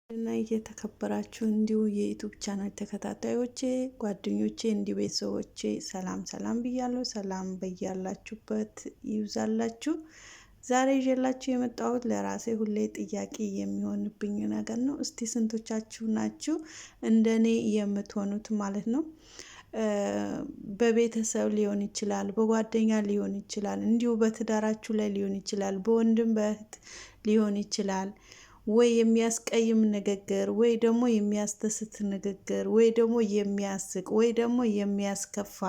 እና እየተከበራችሁ እንዲሁ የዩቲዩብ ቻናል ተከታታዮቼ ጓደኞቼ እንዲሁ ቤተሰቦቼ ሰላም ብያለሁ። ሰላም በያላችሁበት ይብዛላችሁ። ዛሬ ይዤላችሁ የመጣሁት ለራሴ ሁሌ ጥያቄ የሚሆንብኝ ነገር ነው። እስቲ ስንቶቻችሁ ናችሁ እንደኔ የምትሆኑት ማለት ነው? በቤተሰብ ሊሆን ይችላል፣ በጓደኛ ሊሆን ይችላል፣ እንዲሁ በትዳራችሁ ላይ ሊሆን ይችላል፣ በወንድም በእህት ሊሆን ይችላል። ወይ የሚያስቀይም ንግግር ወይ ደግሞ የሚያስደስት ንግግር ወይ ደግሞ የሚያስቅ ወይ ደግሞ የሚያስከፋ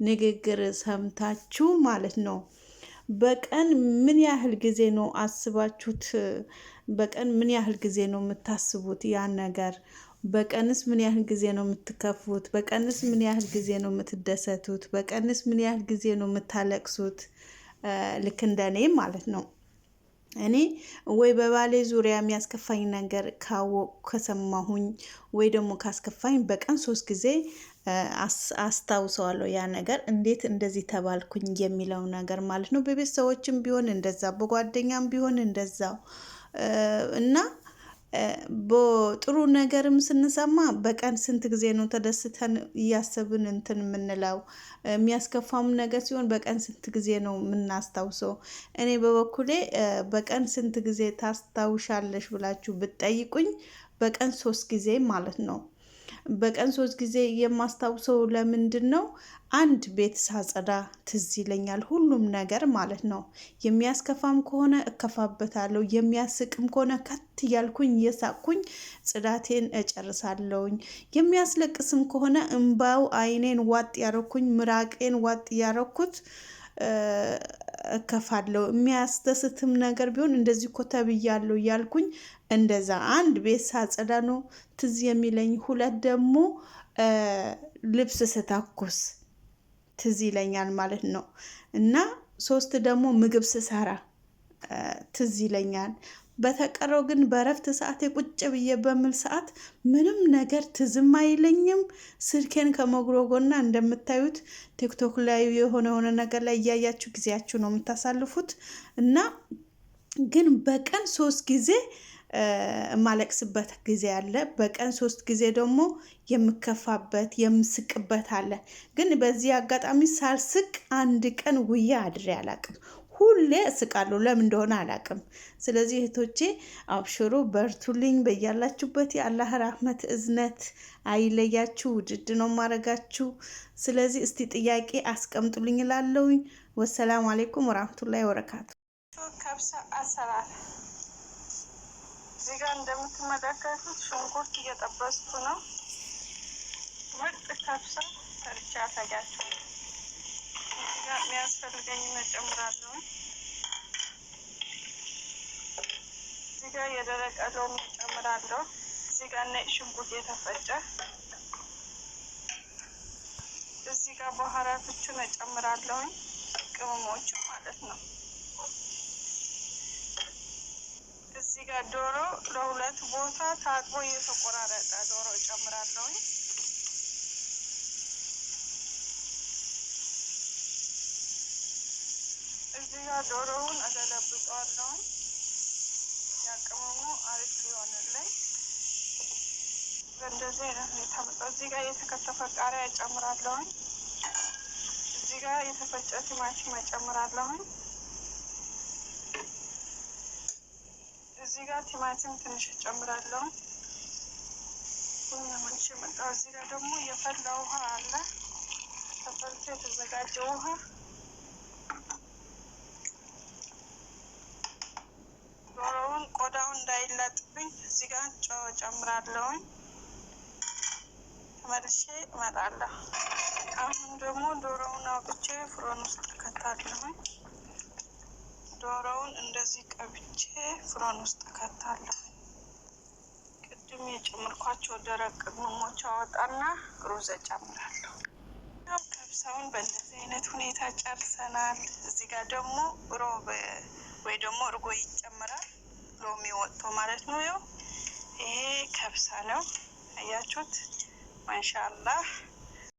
ንግግር ሰምታችሁ ማለት ነው። በቀን ምን ያህል ጊዜ ነው አስባችሁት? በቀን ምን ያህል ጊዜ ነው የምታስቡት ያን ነገር? በቀንስ ምን ያህል ጊዜ ነው የምትከፉት? በቀንስ ምን ያህል ጊዜ ነው የምትደሰቱት? በቀንስ ምን ያህል ጊዜ ነው የምታለቅሱት? ልክ እንደኔ ማለት ነው። እኔ ወይ በባሌ ዙሪያ የሚያስከፋኝ ነገር ከሰማሁኝ ወይ ደግሞ ካስከፋኝ በቀን 3 ጊዜ አስታውሰዋለሁ። ያ ነገር እንዴት እንደዚህ ተባልኩኝ የሚለው ነገር ማለት ነው። በቤተሰቦችም ቢሆን እንደዛ፣ በጓደኛም ቢሆን እንደዛው እና በጥሩ ነገርም ስንሰማ በቀን ስንት ጊዜ ነው ተደስተን እያሰብን እንትን የምንለው? የሚያስከፋም ነገር ሲሆን በቀን ስንት ጊዜ ነው የምናስታውሰው? እኔ በበኩሌ በቀን ስንት ጊዜ ታስታውሻለሽ ብላችሁ ብትጠይቁኝ በቀን 3 ጊዜ ማለት ነው። በቀን 3 ጊዜ የማስታውሰው ለምንድን ነው? አንድ ቤት ሳጸዳ ትዝ ይለኛል ሁሉም ነገር ማለት ነው። የሚያስከፋም ከሆነ እከፋበታለሁ፣ የሚያስቅም ከሆነ ከት እያልኩኝ እየሳቅኩኝ ጽዳቴን እጨርሳለሁኝ። የሚያስለቅስም ከሆነ እንባው አይኔን ዋጥ ያረኩኝ ምራቄን ዋጥ ያረኩት እከፋለሁ። የሚያስደስትም ነገር ቢሆን እንደዚህ እኮ ተብያለሁ እያልኩኝ እንደዛ አንድ ቤት ሳጸዳ ነው ትዝ የሚለኝ። ሁለት ደግሞ ልብስ ስተኩስ ትዝ ይለኛል ማለት ነው። እና 3 ደግሞ ምግብ ስሰራ ትዝ ይለኛል። በተቀረው ግን በእረፍት ሰዓቴ ቁጭ ብዬ በምል ሰዓት ምንም ነገር ትዝም አይለኝም። ስልኬን ከመጉረጎና እንደምታዩት ቲክቶክ ላይ የሆነ ነገር ላይ እያያችሁ ጊዜያችሁ ነው የምታሳልፉት። እና ግን በቀን 3 ጊዜ የማለቅስበት ጊዜ አለ። በቀን 3 ጊዜ ደግሞ የምከፋበት የምስቅበት አለ። ግን በዚህ አጋጣሚ ሳልስቅ አንድ ቀን ውዬ አድሬ አላቅም። ሁሌ እስቃለሁ፣ ለምን እንደሆነ አላቅም። ስለዚህ እህቶቼ አብሽሩ፣ በርቱልኝ። በያላችሁበት የአላህ ራህመት እዝነት አይለያችሁ። ውድድ ነው ማረጋችሁ። ስለዚህ እስቲ ጥያቄ አስቀምጡልኝ እላለሁኝ። ወሰላሙ አለይኩም ወራህመቱላሂ ወበረካቱ። ከብሳ አሰራር እዚህ ጋር እንደምትመለከቱት ሽንኩርት እየጠበስኩ ነው። ምርጥ ከብሳ ሰርቻ ያሳያችሁ። እዚህ ጋር የሚያስፈልገኝ እጨምራለሁ። እዚህ ጋር የደረቀ ሎሚ እጨምራለሁ። እዚህ ጋር ነጭ ሽንኩርት የተፈጨ፣ እዚህ ጋር ባህራቶቹን እጨምራለሁ። ቅመሞቹ ማለት ነው። እዚህ ጋር ዶሮ ለሁለት ቦታ ታጥቦ የተቆራረጠ ዶሮ እጨምራለሁ። እዚህ ጋር ዶሮውን እገለብጠዋለሁ። ያቅመሙ አሪፍ ሊሆንልኝ በእንደዚህ አይነት ሁኔታ መጣ። እዚህ ጋር የተከተፈ ቃሪያ እጨምራለሁ። እዚህ ጋር የተፈጨ ቲማቲም እጨምራለሁ። እዚህ ጋር ቲማቲም ትንሽ እጨምራለሁ። ወንጀ መጣ። እዚህ ጋር ደግሞ የፈላ ውሃ አለ፣ ተፈልቶ የተዘጋጀ ውሃ። ዶሮውን ቆዳውን እንዳይላጥብኝ እዚህ ጋር ጨው እጨምራለሁ። ተመልሼ እመጣለሁ። አሁን ደግሞ ዶሮውን አውጥቼ ፍሮን ውስጥ እከታለሁ። ዶሮውን እንደዚህ ቀብቼ ፍሮን ውስጥ እከታለሁ። ቅድም የጨመርኳቸው ደረቅ ቅመሞች አወጣና ሩዝ እጨምራለሁ። ከብሳውን በእንደዚህ አይነት ሁኔታ ጨርሰናል። እዚህ ጋር ደግሞ ሮብ ወይ ደግሞ እርጎ ይጨምራል፣ ሎሚ ወጥቶ ማለት ነው። ይሄ ከብሳ ነው። አያችሁት? ማሻአላህ